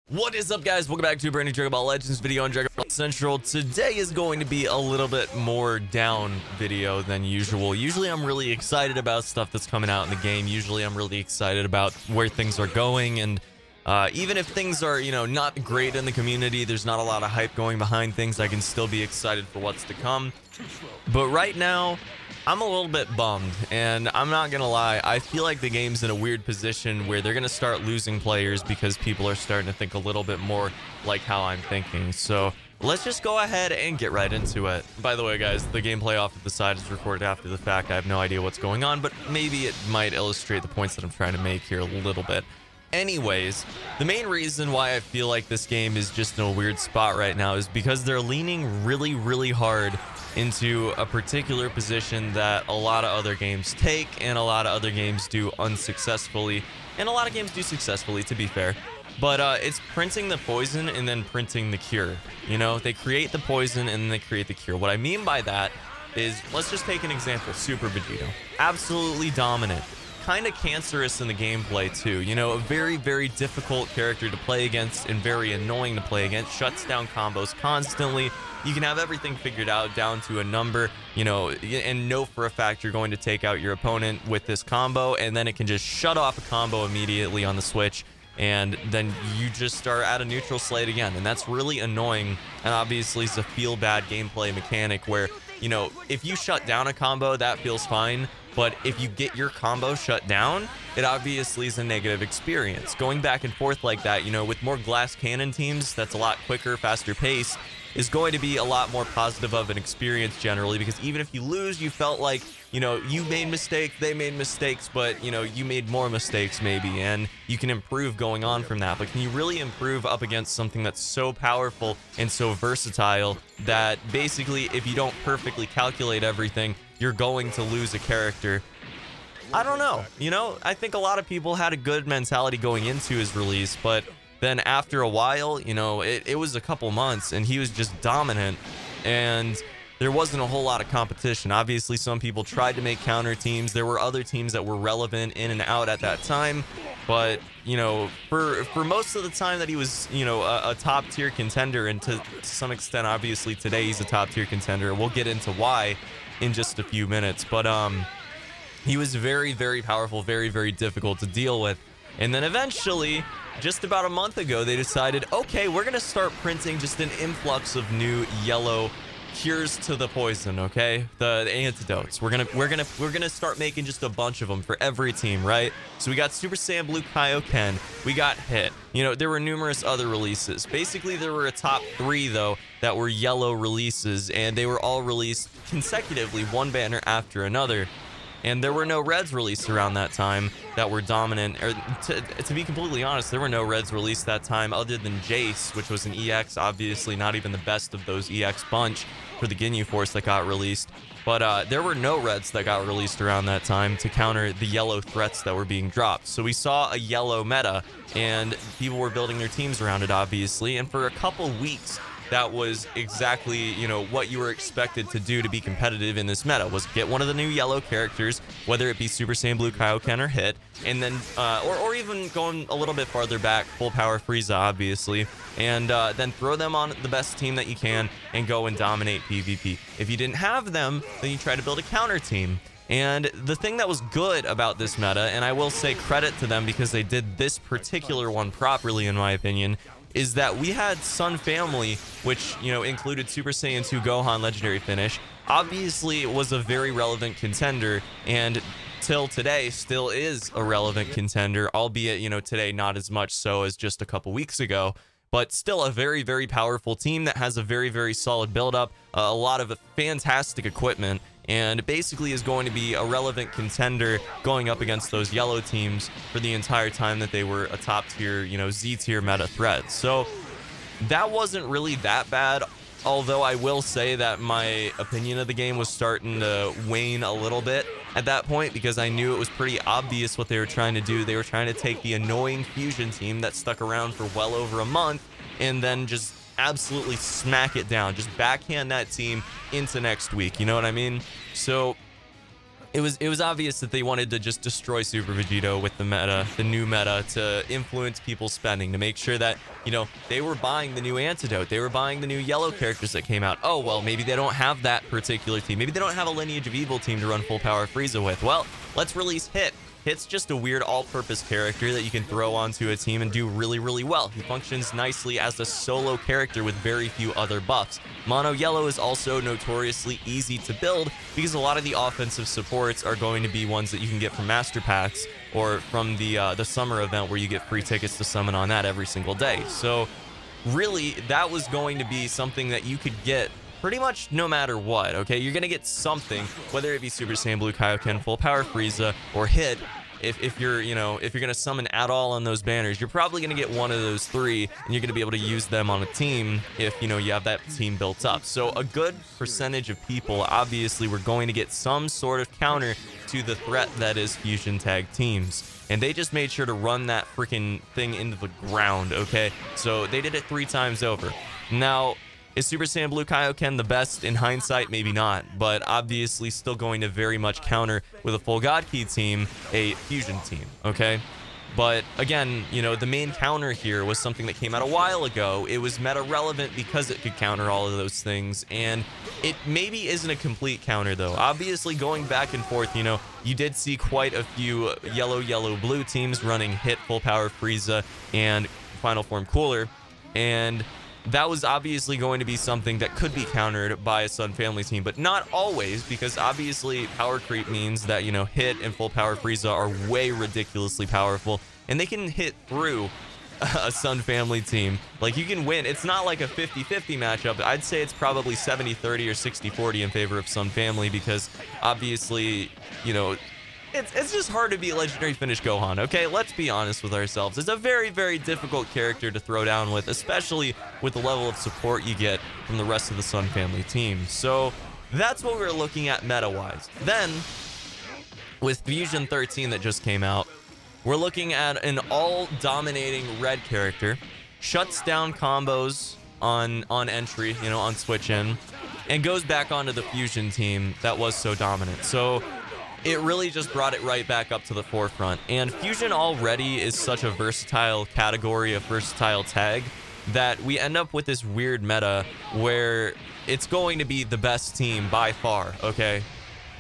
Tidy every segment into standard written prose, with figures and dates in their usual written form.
What is up, guys? Welcome back to a brand new Dragon Ball Legends video on Dragon Ball Central. Today is going to be a little bit more down video than usual. Usually I'm really excited about stuff that's coming out in the game. Usually I'm really excited about where things are going, and even if things are, not great in the community, there's not a lot of hype going behind things, I can still be excited for what's to come. But right now, I'm a little bit bummed, and I'm not gonna lie, I feel like the game's in a weird position where they're gonna start losing players because people are starting to think a little bit more like how I'm thinking. So let's just go ahead and get right into it. By the way, guys, the gameplay off to the side is recorded after the fact. I have no idea what's going on, but maybe it might illustrate the points that I'm trying to make here a little bit. Anyways, the main reason why I feel like this game is just in a weird spot right now is because they're leaning really hard into a particular position that a lot of other games take and a lot of other games do unsuccessfully, and a lot of games do successfully, to be fair. But it's printing the poison and then printing the cure. They create the poison and then they create the cure. What I mean by that is, let's just take an example. Super Vegito, absolutely dominant, kind of cancerous in the gameplay too. A very difficult character to play against and very annoying to play against. Shuts down combos constantly. You can have everything figured out down to a number, and know for a fact you're going to take out your opponent with this combo, and then it can just shut off a combo immediately on the switch, and then you just are at a neutral slate again. And that's really annoying, and obviously it's a feel bad gameplay mechanic where, if you shut down a combo, that feels fine. But if you get your combo shut down, it obviously is a negative experience. Going back and forth like that, with more glass cannon teams, that's a lot quicker, faster pace, is going to be a lot more positive of an experience generally, because even if you lose, you felt like, you made mistakes, they made mistakes, but, you made more mistakes maybe, and you can improve going on from that. But can you really improve up against something that's so powerful and so versatile that basically if you don't perfectly calculate everything, you're going to lose a character? I don't know. I think a lot of people had a good mentality going into his release, but then after a while, it was a couple months and he was just dominant, and there wasn't a whole lot of competition. Obviously, some people tried to make counter teams. There were other teams that were relevant in and out at that time, but for most of the time that he was a top tier contender, and to some extent obviously today he's a top tier contender. We'll get into why in just a few minutes, but he was very powerful, very difficult to deal with. And then eventually, just about a month ago, they decided, okay, we're gonna start printing just an influx of new yellow cures to the poison, okay? The antidotes. We're gonna start making just a bunch of them for every team, right? So we got Super Saiyan Blue Kaioken, we got Hit. There were numerous other releases. Basically, there were a top 3 though that were yellow releases, and they were all released consecutively, one banner after another. And there were no reds released around that time that were dominant. Or to be completely honest, there were no reds released that time other than Jace, which was an EX, obviously not even the best of those EX bunch for the Ginyu Force that got released. But there were no reds that got released around that time to counter the yellow threats that were being dropped. So we saw a yellow meta, and people were building their teams around it, obviously. And for a couple weeks, that was exactly, what you were expected to do to be competitive in this meta, was get one of the new yellow characters, whether it be Super Saiyan Blue Kaioken or Hit, and then, or even going a little bit farther back, Full Power Frieza, obviously, and then throw them on the best team that you can and go and dominate PvP. If you didn't have them, then you try to build a counter team. And the thing that was good about this meta, and I will say credit to them because they did this particular one properly in my opinion, is that we had Sun Family, which, included Super Saiyan 2 Gohan Legendary Finish. Obviously, it was a very relevant contender, and till today still is a relevant contender, albeit, today not as much so as just a couple weeks ago. But still a very powerful team that has a very solid build-up, a lot of fantastic equipment, and basically is going to be a relevant contender going up against those yellow teams for the entire time that they were a top tier, Z tier meta threat. So that wasn't really that bad, although I will say that my opinion of the game was starting to wane a little bit at that point, because I knew it was pretty obvious what they were trying to do. They were trying to take the annoying fusion team that stuck around for well over a month and then just absolutely smack it down, just backhand that team into next week, you know what I mean? So it was obvious that they wanted to just destroy Super Vegito with the new meta, to influence people's spending, to make sure that, you know, they were buying the new antidote, they were buying the new yellow characters that came out. Oh, well, maybe they don't have that particular team. Maybe they don't have a Lineage of Evil team to run full power Frieza with. Well, let's release Hit. Hit's just a weird all-purpose character that you can throw onto a team and do really, really well. He functions nicely as a solo character with very few other buffs. Mono Yellow is also notoriously easy to build because a lot of the offensive supports are going to be ones that you can get from Master Packs or from the summer event, where you get free tickets to summon on that every single day. So really, that was going to be something that you could get pretty much no matter what, okay? You're gonna get something, whether it be Super Saiyan Blue Kaioken, Full Power Frieza, or Hit. If you're, you know, if you're gonna summon at all on those banners, you're probably gonna get one of those three, and you're gonna be able to use them on a team if, you know, you have that team built up. So a good percentage of people obviously were going to get some sort of counter to the threat that is fusion tag teams. And they just made sure to run that freaking thing into the ground, okay? So they did it 3 times over. Now, is Super Saiyan Blue Kaioken the best in hindsight? Maybe not, but obviously still going to very much counter with a full God Key team, a fusion team, okay? But again, you know, the main counter here was something that came out a while ago. It was meta relevant because it could counter all of those things, and it maybe isn't a complete counter though. Obviously, going back and forth, you know, you did see quite a few yellow blue teams running Hit, Full Power Frieza, and Final Form Cooler, and that was obviously going to be something that could be countered by a Sun Family team, but not always, because obviously power creep means that, you know, Hit and Full Power Frieza are way ridiculously powerful, and they can hit through a Sun Family team. Like, you can win. It's not like a 50-50 matchup. I'd say it's probably 70-30 or 60-40 in favor of Sun Family, because obviously, you know, it's just hard to beat Legendary Finish Gohan, okay? Let's be honest with ourselves. It's a very, very difficult character to throw down with, especially with the level of support you get from the rest of the Sun Family team. So that's what we're looking at meta-wise. Then, with Fusion 13 that just came out, we're looking at an all-dominating red character, shuts down combos on entry, you know, on switch in, and goes back onto the Fusion team that was so dominant. So it really just brought it right back up to the forefront. And Fusion already is such a versatile category, a versatile tag, that we end up with this weird meta where it's going to be the best team by far, okay?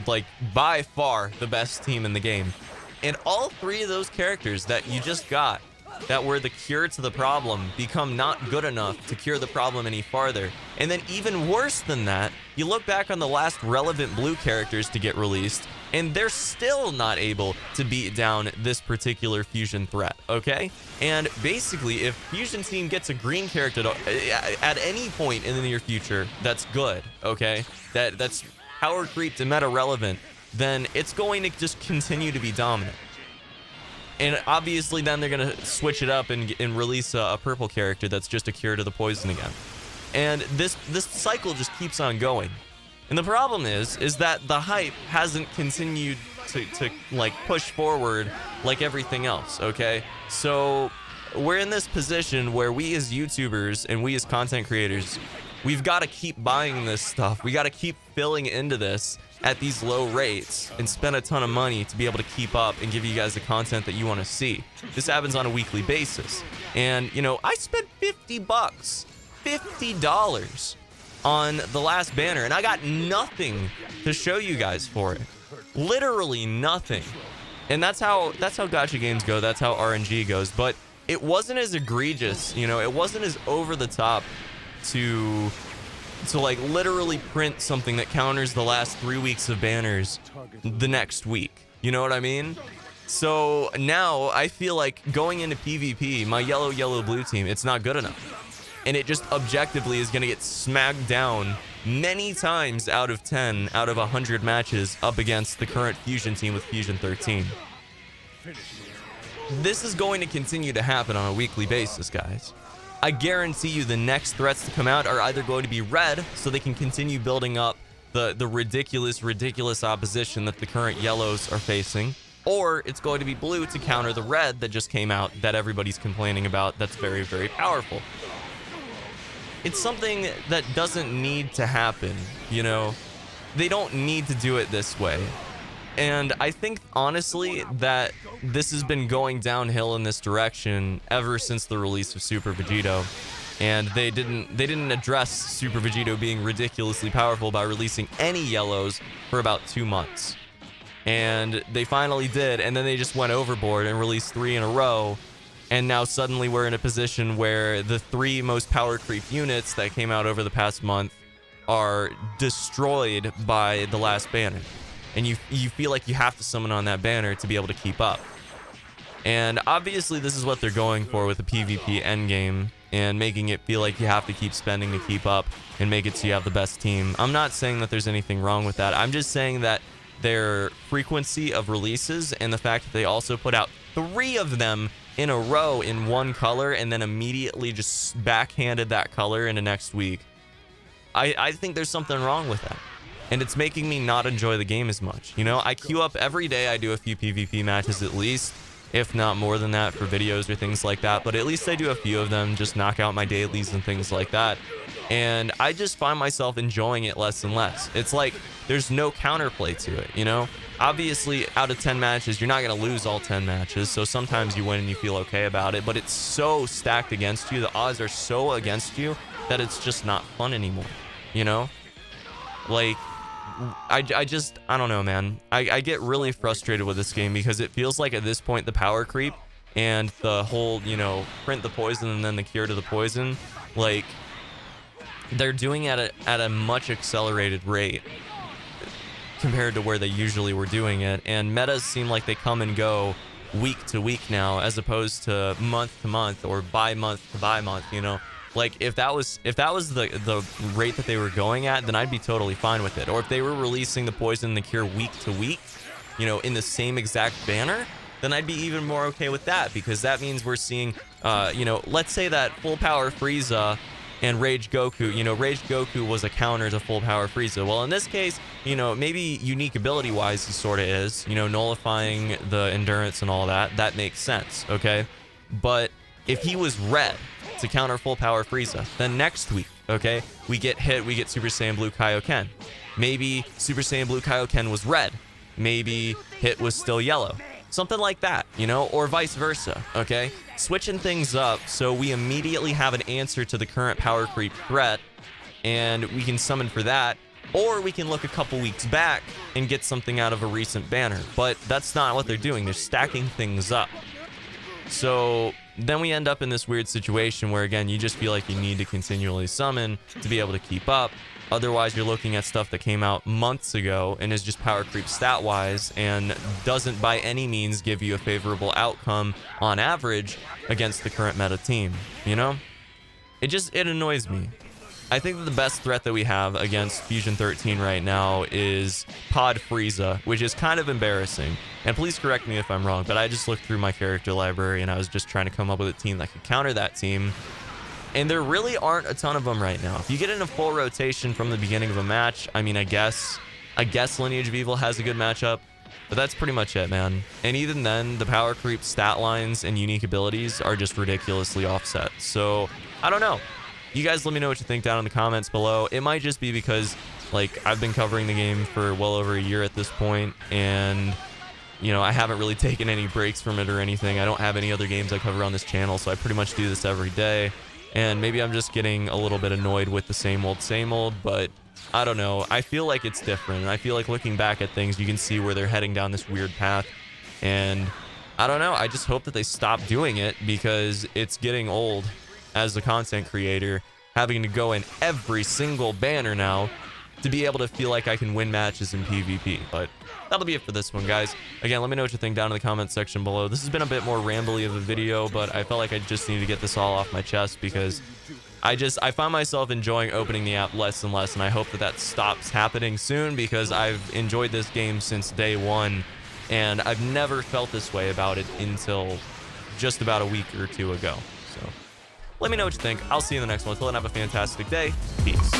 Like, by far the best team in the game. And all 3 of those characters that you just got, that were the cure to the problem, become not good enough to cure the problem any farther. And then even worse than that, you look back on the last relevant blue characters to get released, and they're still not able to beat down this particular fusion threat, okay? And basically, if Fusion Team gets a green character at any point in the near future that's good, okay, that's power creeped and meta relevant, then it's going to just continue to be dominant. And obviously then they're going to switch it up and release a purple character that's just a cure to the poison again. And this cycle just keeps on going. And the problem is that the hype hasn't continued to like push forward like everything else, okay? So we're in this position where we as YouTubers and we as content creators, we've got to keep buying this stuff. We got to keep filling into this at these low rates and spend a ton of money to be able to keep up and give you guys the content that you want to see. This happens on a weekly basis. And, you know, I spent $50, $50 on the last banner, and I got nothing to show you guys for it. Literally nothing. And that's how gacha games go. That's how RNG goes. But it wasn't as egregious, you know, it wasn't as over the top to like literally print something that counters the last 3 weeks of banners the next week. You know what I mean? So now I feel like going into PvP, my yellow blue team, it's not good enough. And it just objectively is going to get smacked down many times out of 10 out of 100 matches up against the current Fusion team with Fusion 13. This is going to continue to happen on a weekly basis, guys. I guarantee you the next threats to come out are either going to be red, so they can continue building up the ridiculous opposition that the current yellows are facing, or it's going to be blue to counter the red that just came out that everybody's complaining about that's very, very powerful. It's something that doesn't need to happen, you know? They don't need to do it this way. And I think honestly that this has been going downhill in this direction ever since the release of Super Vegito. And they didn't address Super Vegito being ridiculously powerful by releasing any yellows for about 2 months. And they finally did, and then they just went overboard and released 3 in a row. And now suddenly we're in a position where the 3 most power creep units that came out over the past month are destroyed by the last banner. And you feel like you have to summon on that banner to be able to keep up. And obviously this is what they're going for with the PvP endgame, and making it feel like you have to keep spending to keep up and make it so you have the best team. I'm not saying that there's anything wrong with that. I'm just saying that their frequency of releases and the fact that they also put out 3 of them in a row in one color and then immediately just backhanded that color into next week. I think there's something wrong with that. And it's making me not enjoy the game as much. You know, I queue up every day. I do a few PvP matches at least, if not more than that, for videos or things like that. But at least I do a few of them, just knock out my dailies and things like that. And I just find myself enjoying it less and less. It's like there's no counterplay to it, you know? Obviously, out of 10 matches, you're not going to lose all 10 matches. So sometimes you win and you feel okay about it. But it's so stacked against you. The odds are so against you that it's just not fun anymore, you know? Like, I don't know, man. I get really frustrated with this game because it feels like at this point the power creep and the whole, you know, print the poison and then the cure to the poison, like, they're doing it at a much accelerated rate compared to where they usually were doing it. And metas seem like they come and go week to week now, as opposed to month or by month to by month, you know? Like, if that was the rate that they were going at, then I'd be totally fine with it. Or if they were releasing the poison and the cure week to week, you know, in the same exact banner, then I'd be even more okay with that, because that means we're seeing, you know, let's say that full power Frieza and Rage Goku, you know, Rage Goku was a counter to full power Frieza. Well, in this case, you know, maybe unique ability wise he sort of is, you know, nullifying the endurance and all that makes sense, okay? But if he was red to counter full power Frieza, then next week, okay, we get Super Saiyan Blue Kaioken. Maybe Super Saiyan Blue Kaioken was red. Maybe hit was still yellow. Something like that, you know, or vice versa, okay? Switching things up so we immediately have an answer to the current power creep threat, and we can summon for that, or we can look a couple weeks back and get something out of a recent banner. But that's not what they're doing. They're stacking things up. So then we end up in this weird situation where, again, you just feel like you need to continually summon to be able to keep up. Otherwise, you're looking at stuff that came out months ago and is just power creep stat-wise and doesn't by any means give you a favorable outcome on average against the current meta team, you know? It annoys me. I think that the best threat that we have against Fusion 13 right now is Pod Frieza, which is kind of embarrassing. And please correct me if I'm wrong, but I just looked through my character library and I was just trying to come up with a team that could counter that team. And there really aren't a ton of them right now. If you get in a full rotation from the beginning of a match, I mean, I guess Lineage of Evil has a good matchup, but that's pretty much it, man. And even then, the power creep stat lines and unique abilities are just ridiculously offset. So, I don't know. You guys let me know what you think down in the comments below. It might just be because, like, I've been covering the game for well over a year at this point, and, you know, I haven't really taken any breaks from it or anything. I don't have any other games I cover on this channel, so I pretty much do this every day. And maybe I'm just getting a little bit annoyed with the same old, but I don't know. I feel like it's different. And I feel like looking back at things, you can see where they're heading down this weird path. And I don't know. I just hope that they stop doing it, because it's getting old as a content creator, having to go in every single banner now to be able to feel like I can win matches in PvP. But that'll be it for this one, guys. Again, let me know what you think down in the comments section below. This has been a bit more rambly of a video, but I felt like I just need to get this all off my chest, because I find myself enjoying opening the app less and less, and I hope that stops happening soon, because I've enjoyed this game since day one, and I've never felt this way about it until just about a week or two ago. So let me know what you think. I'll see you in the next one. Until then, have a fantastic day. Peace.